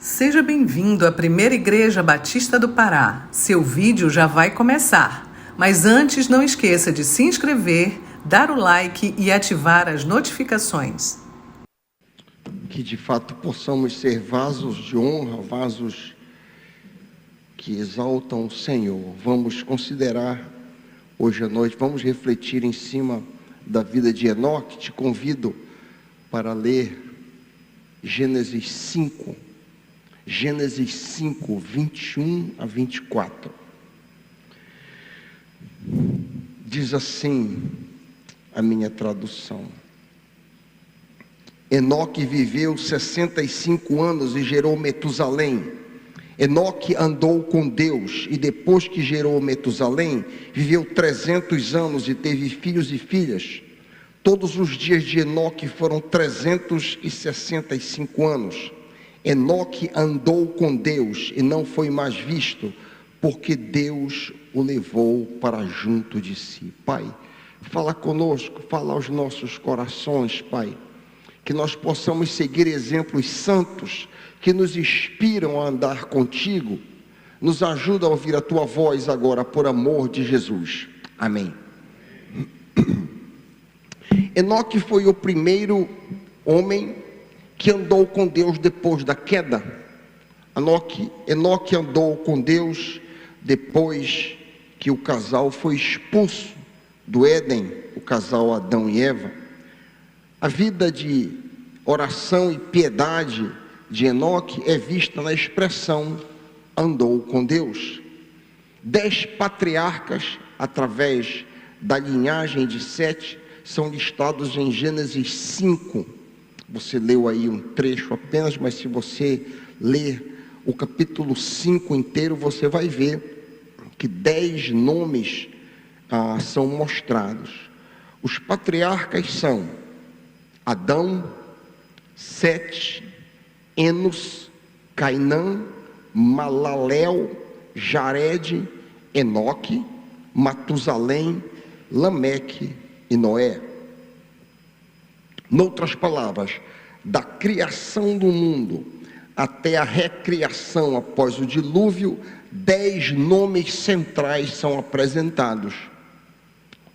Seja bem-vindo à Primeira Igreja Batista do Pará. Seu vídeo já vai começar. Mas antes, não esqueça de se inscrever, dar o like e ativar as notificações. Que de fato possamos ser vasos de honra, vasos que exaltam o Senhor. Vamos considerar hoje à noite, vamos refletir em cima da vida de Enoque. Te convido para ler Gênesis 5, 21 a 24. Diz assim a minha tradução: Enoque viveu 65 anos e gerou Metusalém. Enoque andou com Deus e depois que gerou Metusalém, viveu 300 anos e teve filhos e filhas. Todos os dias de Enoque foram 365 anos. Enoque andou com Deus e não foi mais visto, porque Deus o levou para junto de si. Pai, fala conosco, fala aos nossos corações, Pai, que nós possamos seguir exemplos santos que nos inspiram a andar contigo. Nos ajuda a ouvir a tua voz agora, por amor de Jesus. Amém. Enoque foi o primeiro homem que andou com Deus depois da queda. Enoque andou com Deus depois que o casal foi expulso do Éden, o casal Adão e Eva. A vida de oração e piedade de Enoque é vista na expressão andou com Deus. 10 patriarcas, através da linhagem de Sete, são listados em Gênesis 5. Você leu aí um trecho apenas, mas se você ler o capítulo 5 inteiro, você vai ver que 10 nomes são mostrados. Os patriarcas são Adão, Sete, Enos, Cainã, Malalel, Jared, Enoque, Matusalém, Lameque e Noé. Noutras palavras, da criação do mundo até a recriação após o dilúvio, 10 nomes centrais são apresentados.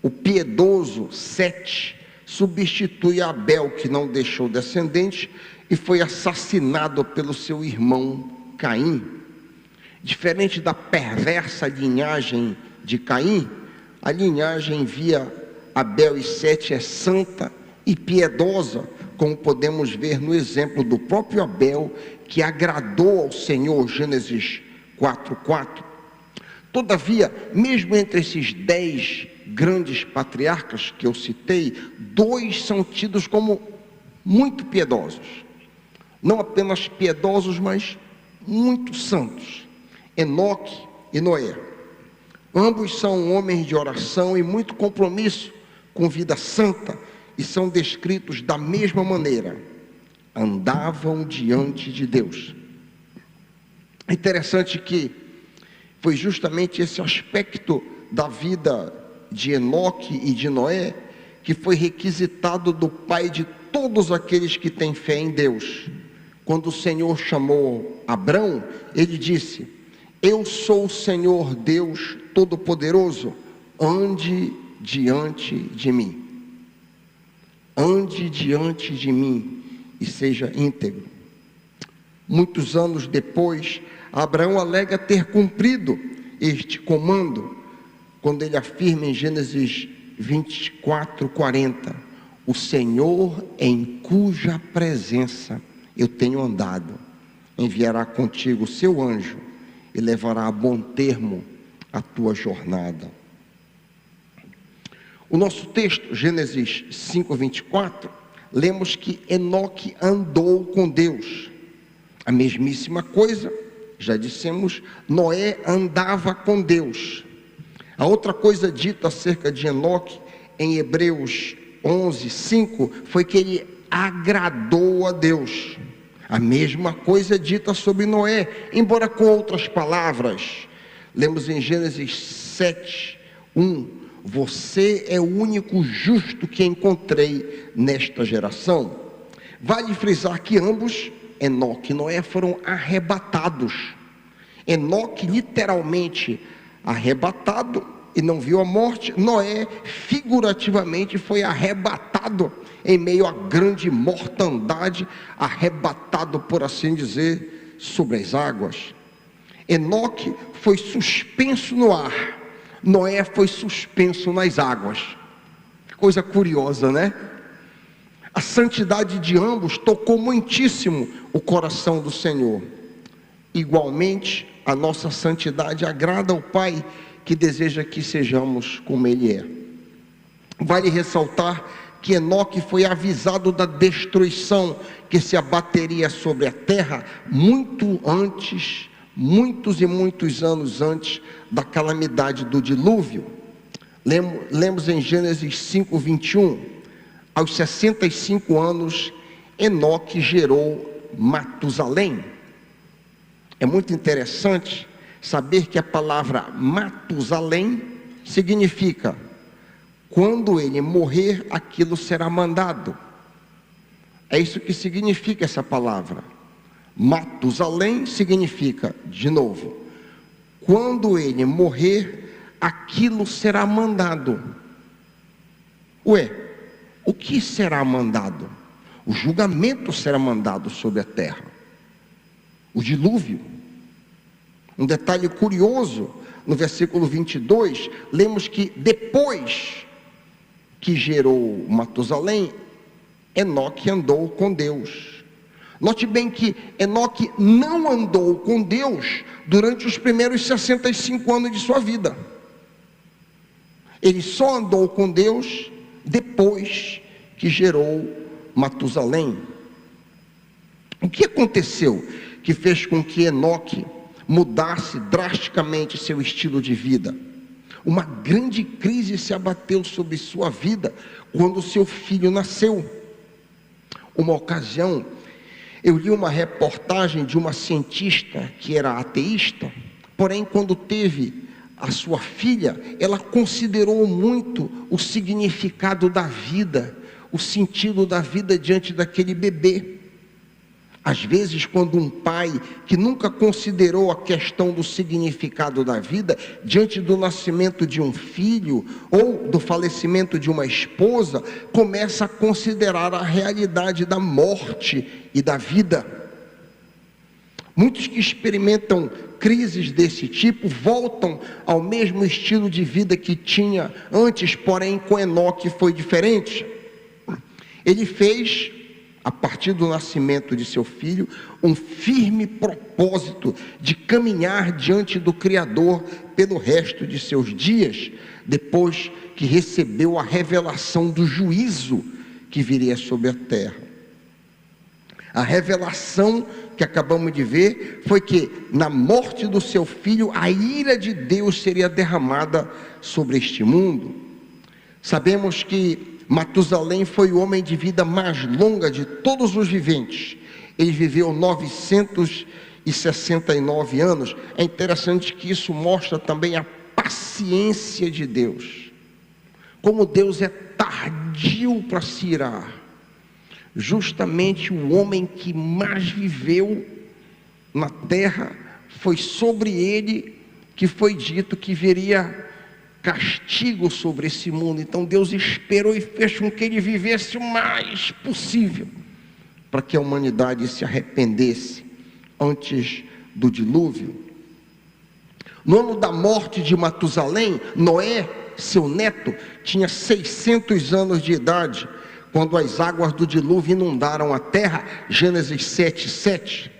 O piedoso Sete substitui Abel, que não deixou descendentes e foi assassinado pelo seu irmão Caim. Diferente da perversa linhagem de Caim, a linhagem via Abel e Sete é santa e piedosa, como podemos ver no exemplo do próprio Abel, que agradou ao Senhor, Gênesis 4:4. Todavia, mesmo entre esses 10 grandes patriarcas que eu citei, 2 são tidos como muito piedosos. Não apenas piedosos, mas muito santos: Enoque e Noé. Ambos são homens de oração e muito compromisso com vida santa, e são descritos da mesma maneira: andavam diante de Deus. É interessante que foi justamente esse aspecto da vida de Enoque e de Noé que foi requisitado do pai de todos aqueles que têm fé em Deus. Quando o Senhor chamou Abrão, ele disse: eu sou o Senhor Deus Todo-Poderoso, ande diante de mim. Ande diante de mim e seja íntegro. Muitos anos depois, Abraão alega ter cumprido este comando, quando ele afirma em Gênesis 24:40: o Senhor em cuja presença eu tenho andado, enviará contigo o seu anjo e levará a bom termo a tua jornada. O nosso texto, Gênesis 5:24, lemos que Enoque andou com Deus. A mesmíssima coisa, já dissemos, Noé andava com Deus. A outra coisa dita acerca de Enoque em Hebreus 11:5 foi que ele agradou a Deus. A mesma coisa dita sobre Noé, embora com outras palavras. Lemos em Gênesis 7:1: você é o único justo que encontrei nesta geração. Vale frisar que ambos, Enoque e Noé foram arrebatados. Enoque literalmente arrebatado e não viu a morte. Noé figurativamente foi arrebatado em meio à grande mortandade, arrebatado, por assim dizer, sobre as águas. Enoque foi suspenso no ar, Noé foi suspenso nas águas. Que coisa curiosa, né? A santidade de ambos tocou muitíssimo o coração do Senhor. Igualmente, a nossa santidade agrada ao Pai, que deseja que sejamos como Ele é. Vale ressaltar que Enoque foi avisado da destruição que se abateria sobre a terra muito antes, muitos e muitos anos antes da calamidade do dilúvio. Lemos em Gênesis 5:21, aos 65 anos, Enoque gerou Matusalém. É muito interessante saber que a palavra Matusalém significa: quando ele morrer, aquilo será mandado. É isso que significa essa palavra. Matusalém significa, de novo, quando ele morrer, aquilo será mandado. Ué, o que será mandado? O julgamento será mandado sobre a terra. O dilúvio. Um detalhe curioso, no versículo 22, lemos que depois que gerou Matusalém, Enoque andou com Deus. Note bem que Enoque não andou com Deus durante os primeiros 65 anos de sua vida. Ele só andou com Deus depois que gerou Matusalém. O que aconteceu que fez com que Enoque mudasse drasticamente seu estilo de vida? Uma grande crise se abateu sobre sua vida quando seu filho nasceu. Uma ocasião, eu li uma reportagem de uma cientista que era ateísta, porém quando teve a sua filha, ela considerou muito o significado da vida, o sentido da vida diante daquele bebê. Às vezes, quando um pai que nunca considerou a questão do significado da vida, diante do nascimento de um filho ou do falecimento de uma esposa, começa a considerar a realidade da morte e da vida. Muitos que experimentam crises desse tipo voltam ao mesmo estilo de vida que tinha antes, porém com Enoque foi diferente. Ele fez, a partir do nascimento de seu filho, um firme propósito de caminhar diante do Criador pelo resto de seus dias, depois que recebeu a revelação do juízo que viria sobre a terra. A revelação que acabamos de ver foi que na morte do seu filho, a ira de Deus seria derramada sobre este mundo. Sabemos que Matusalém foi o homem de vida mais longa de todos os viventes. Ele viveu 969 anos. É interessante que isso mostra também a paciência de Deus. Como Deus é tardio para se irar. Justamente o homem que mais viveu na terra, foi sobre ele que foi dito que viria castigo sobre esse mundo. Então Deus esperou e fez com que ele vivesse o mais possível, para que a humanidade se arrependesse antes do dilúvio. No ano da morte de Matusalém, Noé, seu neto, tinha 600 anos de idade, quando as águas do dilúvio inundaram a terra. Gênesis 7:7.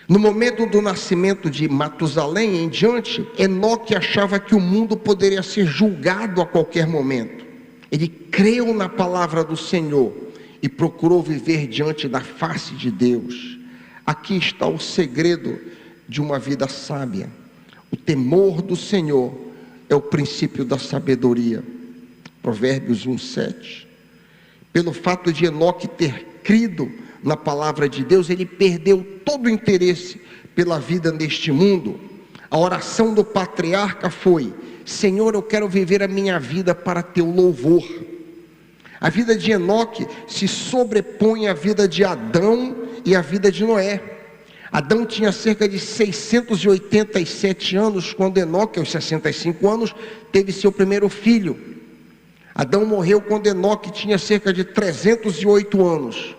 No momento do nascimento de Matusalém em diante, Enoque achava que o mundo poderia ser julgado a qualquer momento. Ele creu na palavra do Senhor e procurou viver diante da face de Deus. Aqui está o segredo de uma vida sábia. O temor do Senhor é o princípio da sabedoria. Provérbios 1:7. Pelo fato de Enoque ter crido na palavra de Deus, ele perdeu todo o interesse pela vida neste mundo. A oração do patriarca foi: Senhor, eu quero viver a minha vida para teu louvor. A vida de Enoque se sobrepõe à vida de Adão e a vida de Noé. Adão tinha cerca de 687 anos quando Enoque, aos 65 anos, teve seu primeiro filho. Adão morreu quando Enoque tinha cerca de 308 anos.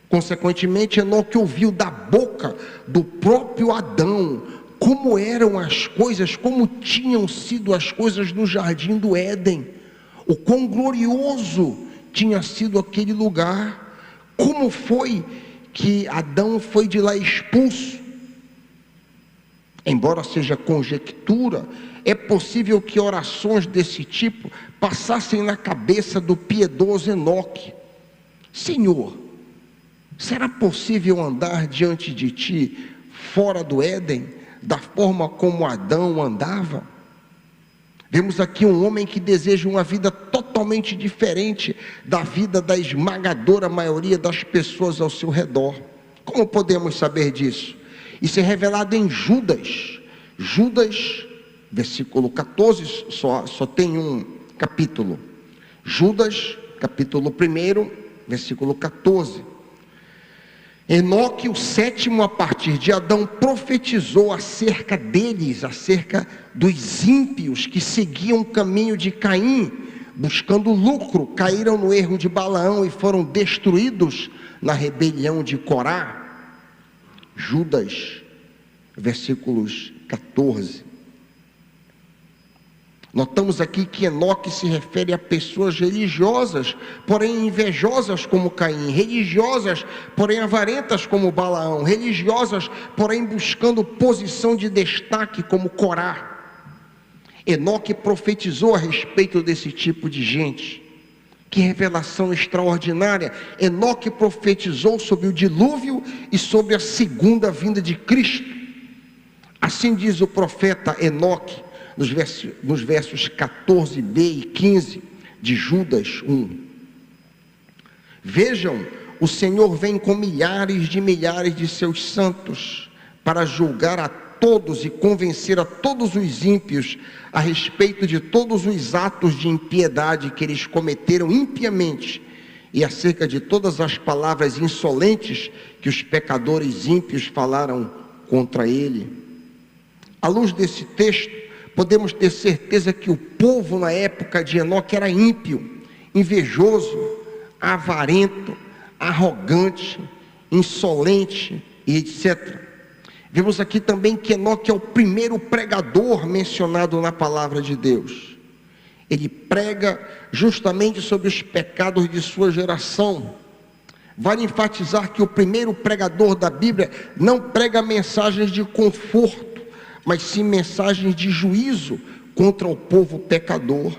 Consequentemente, Enoque ouviu da boca do próprio Adão como eram as coisas, como tinham sido as coisas no jardim do Éden, o quão glorioso tinha sido aquele lugar, como foi que Adão foi de lá expulso. Embora seja conjectura, é possível que orações desse tipo passassem na cabeça do piedoso Enoque. Senhor, será possível andar diante de ti fora do Éden, da forma como Adão andava? Vemos aqui um homem que deseja uma vida totalmente diferente da vida da esmagadora maioria das pessoas ao seu redor. Como podemos saber disso? Isso é revelado em Judas. Judas, versículo 14, só tem um capítulo. Judas, capítulo 1, versículo 14. Enoque, o sétimo a partir de Adão, profetizou acerca deles, acerca dos ímpios que seguiam o caminho de Caim, buscando lucro, caíram no erro de Balaão e foram destruídos na rebelião de Corá. Judas, versículos 14. Notamos aqui que Enoque se refere a pessoas religiosas, porém invejosas como Caim, religiosas, porém avarentas como Balaão, religiosas, porém buscando posição de destaque como Corá. Enoque profetizou a respeito desse tipo de gente. Que revelação extraordinária! Enoque profetizou sobre o dilúvio e sobre a segunda vinda de Cristo. Assim diz o profeta Enoque, nos versos 14b e 15 de Judas 1. Vejam, o Senhor vem com milhares de seus santos para julgar a todos e convencer a todos os ímpios a respeito de todos os atos de impiedade que eles cometeram impiamente e acerca de todas as palavras insolentes que os pecadores ímpios falaram contra ele. À luz desse texto, podemos ter certeza que o povo na época de Enoque era ímpio, invejoso, avarento, arrogante, insolente e etc. Vemos aqui também que Enoque é o primeiro pregador mencionado na palavra de Deus. Ele prega justamente sobre os pecados de sua geração. Vale enfatizar que o primeiro pregador da Bíblia não prega mensagens de conforto, mas sim mensagens de juízo contra o povo pecador.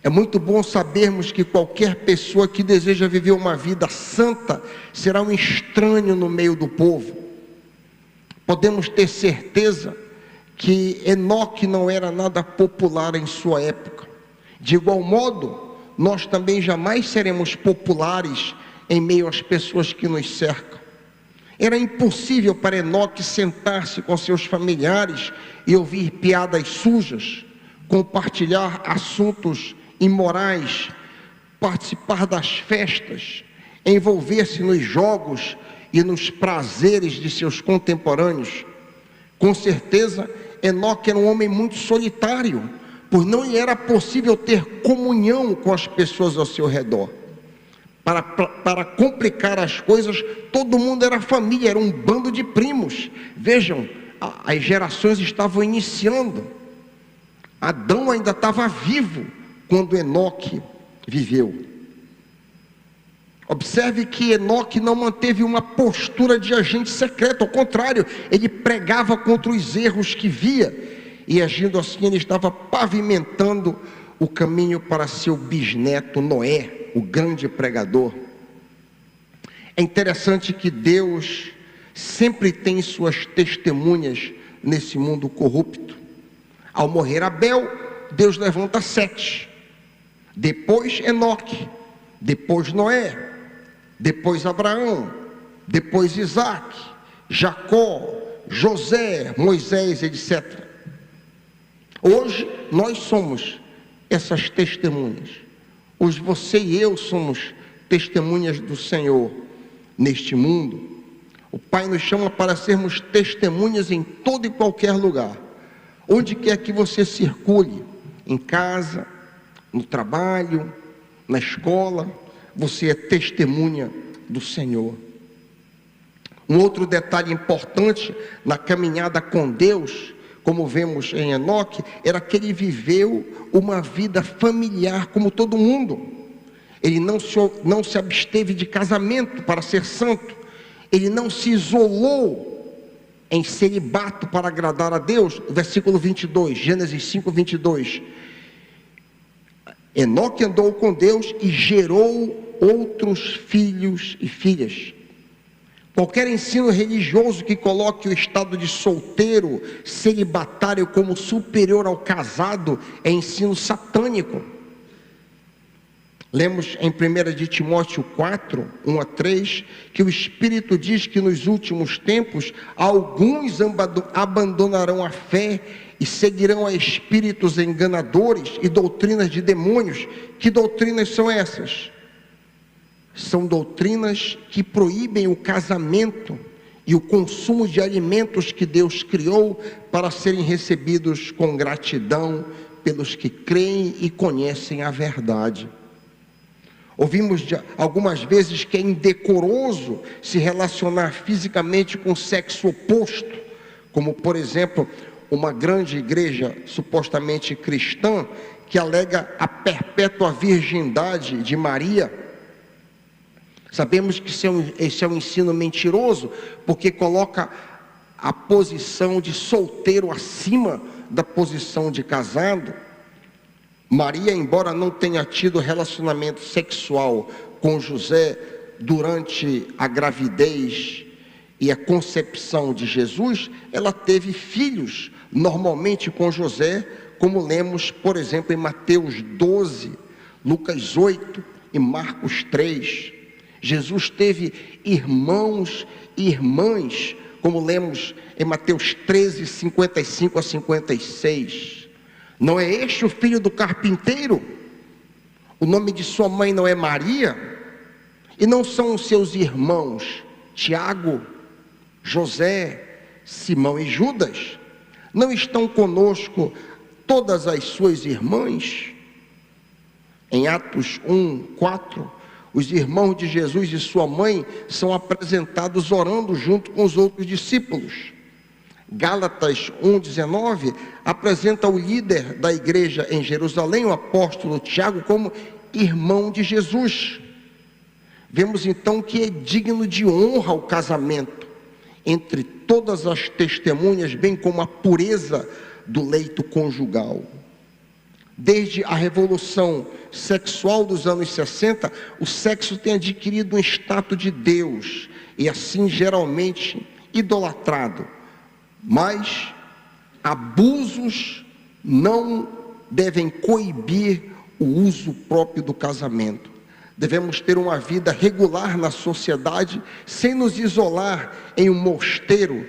É muito bom sabermos que qualquer pessoa que deseja viver uma vida santa será um estranho no meio do povo. Podemos ter certeza que Enoque não era nada popular em sua época. De igual modo, nós também jamais seremos populares em meio às pessoas que nos cercam. Era impossível para Enoque sentar-se com seus familiares e ouvir piadas sujas, compartilhar assuntos imorais, participar das festas, envolver-se nos jogos e nos prazeres de seus contemporâneos. Com certeza, Enoque era um homem muito solitário, pois não lhe era possível ter comunhão com as pessoas ao seu redor. Para complicar as coisas, todo mundo era família, era um bando de primos. Vejam, as gerações estavam iniciando. Adão ainda estava vivo quando Enoque viveu. Observe que Enoque não manteve uma postura de agente secreto, ao contrário, ele pregava contra os erros que via, e agindo assim ele estava pavimentando o caminho para seu bisneto Noé, o grande pregador. É interessante que Deus sempre tem suas testemunhas nesse mundo corrupto. Ao morrer Abel, Deus levanta 7, depois Enoque, depois Noé, depois Abraão, depois Isaac, Jacó, José, Moisés, etc. Hoje nós somos essas testemunhas. Hoje você e eu somos testemunhas do Senhor. neste mundo, o Pai nos chama para sermos testemunhas em todo e qualquer lugar. Onde quer que você circule, em casa, no trabalho, na escola, você é testemunha do Senhor. Um outro detalhe importante na caminhada com Deus, como vemos em Enoque, era que ele viveu uma vida familiar como todo mundo. Ele não se absteve de casamento para ser santo. Ele não se isolou em celibato para agradar a Deus. Versículo 22, Gênesis 5, 22. Enoque andou com Deus e gerou outros filhos e filhas. Qualquer ensino religioso que coloque o estado de solteiro, celibatário como superior ao casado é ensino satânico. Lemos em 1 de Timóteo 4, 1 a 3, que o Espírito diz que nos últimos tempos alguns abandonarão a fé e seguirão a espíritos enganadores e doutrinas de demônios. Que doutrinas são essas? São doutrinas que proíbem o casamento e o consumo de alimentos que Deus criou para serem recebidos com gratidão pelos que creem e conhecem a verdade. Ouvimos algumas vezes que é indecoroso se relacionar fisicamente com o sexo oposto, como por exemplo, uma grande igreja supostamente cristã que alega a perpétua virgindade de Maria. Sabemos que esse é um ensino mentiroso, porque coloca a posição de solteiro acima da posição de casado. Maria, embora não tenha tido relacionamento sexual com José durante a gravidez e a concepção de Jesus, ela teve filhos, normalmente com José, como lemos, por exemplo, em Mateus 12, Lucas 8 e Marcos 3. Jesus teve irmãos e irmãs, como lemos em Mateus 13, 55 a 56. Não é este o filho do carpinteiro? O nome de sua mãe não é Maria? E não são os seus irmãos Tiago, José, Simão e Judas? Não estão conosco todas as suas irmãs? Em Atos 1, 4, os irmãos de Jesus e sua mãe são apresentados orando junto com os outros discípulos. Gálatas 1,19 apresenta o líder da igreja em Jerusalém, o apóstolo Tiago, como irmão de Jesus. Vemos então que é digno de honra o casamento entre todas as testemunhas, bem como a pureza do leito conjugal. Desde a revolução sexual dos anos 60, o sexo tem adquirido um status de Deus e assim geralmente idolatrado. Mas abusos não devem coibir o uso próprio do casamento. Devemos ter uma vida regular na sociedade, sem nos isolar em um mosteiro,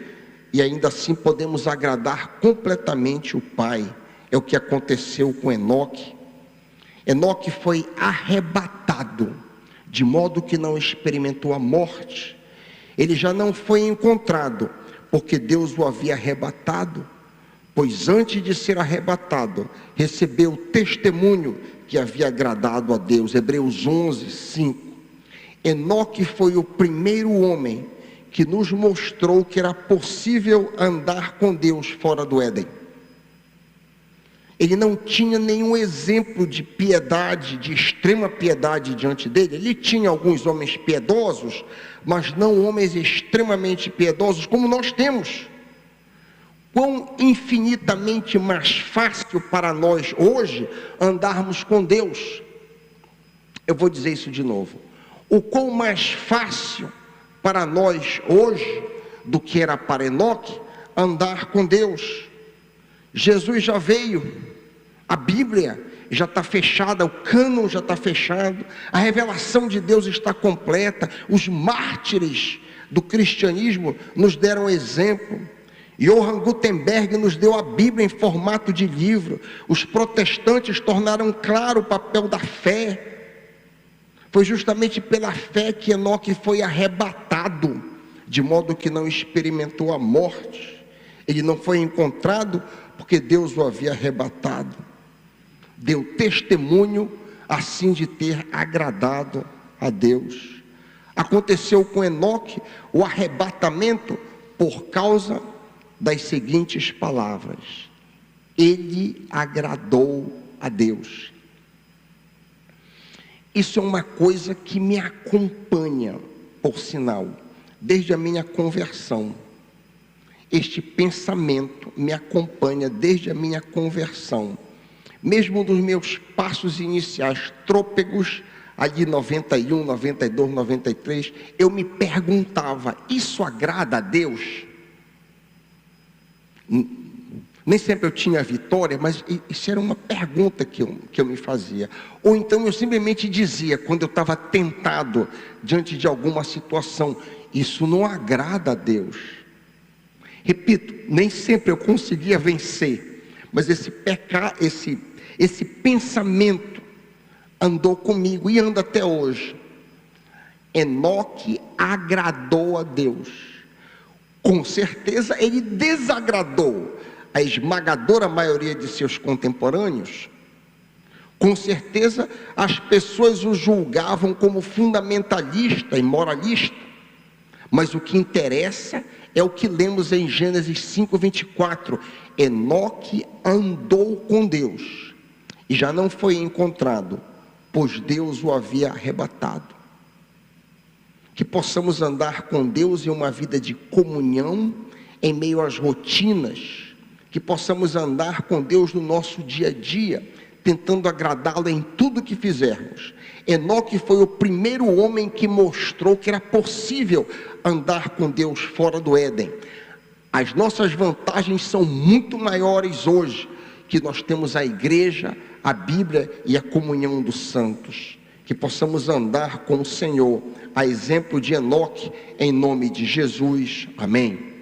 e ainda assim podemos agradar completamente o Pai. É o que aconteceu com Enoque. Enoque foi arrebatado, de modo que não experimentou a morte. Ele já não foi encontrado, porque Deus o havia arrebatado, pois antes de ser arrebatado, recebeu o testemunho que havia agradado a Deus. Hebreus 11, 5. Enoque foi o primeiro homem que nos mostrou que era possível andar com Deus fora do Éden. Ele não tinha nenhum exemplo de piedade, de extrema piedade diante dele. Ele tinha alguns homens piedosos, mas não homens extremamente piedosos como nós temos. Quão infinitamente mais fácil para nós hoje andarmos com Deus. Eu vou dizer isso de novo. O quão mais fácil para nós hoje do que era para Enoque andar com Deus. Jesus já veio, a Bíblia já está fechada, o cânon já está fechado, a revelação de Deus está completa, os mártires do cristianismo nos deram exemplo. Johann Gutenberg nos deu a Bíblia em formato de livro. Os protestantes tornaram claro o papel da fé. Foi justamente pela fé que Enoque foi arrebatado, de modo que não experimentou a morte. Ele não foi encontrado porque Deus o havia arrebatado. Deu testemunho assim de ter agradado a Deus. Aconteceu com Enoque o arrebatamento por causa das seguintes palavras: ele agradou a Deus. Isso é uma coisa que me acompanha, por sinal, desde a minha conversão. Este pensamento me acompanha desde a minha conversão. Mesmo nos meus passos iniciais, trôpegos, ali 91, 92, 93, eu me perguntava: isso agrada a Deus? Nem sempre eu tinha vitória, mas isso era uma pergunta que eu me fazia. Ou então eu simplesmente dizia, quando eu estava tentado diante de alguma situação: isso não agrada a Deus. Repito, nem sempre eu conseguia vencer, mas esse pensamento andou comigo e anda até hoje. Enoque agradou a Deus. Com certeza ele desagradou a esmagadora maioria de seus contemporâneos. Com certeza as pessoas o julgavam como fundamentalista e moralista. Mas o que interessa é o que lemos em Gênesis 5:24. Enoque andou com Deus e já não foi encontrado, pois Deus o havia arrebatado. Que possamos andar com Deus em uma vida de comunhão, em meio às rotinas. Que possamos andar com Deus no nosso dia a dia, tentando agradá-lo em tudo que fizermos. Enoque foi o primeiro homem que mostrou que era possível andar com Deus fora do Éden. As nossas vantagens são muito maiores hoje, que nós temos a igreja, a Bíblia e a comunhão dos santos. Que possamos andar com o Senhor, a exemplo de Enoque, em nome de Jesus. Amém.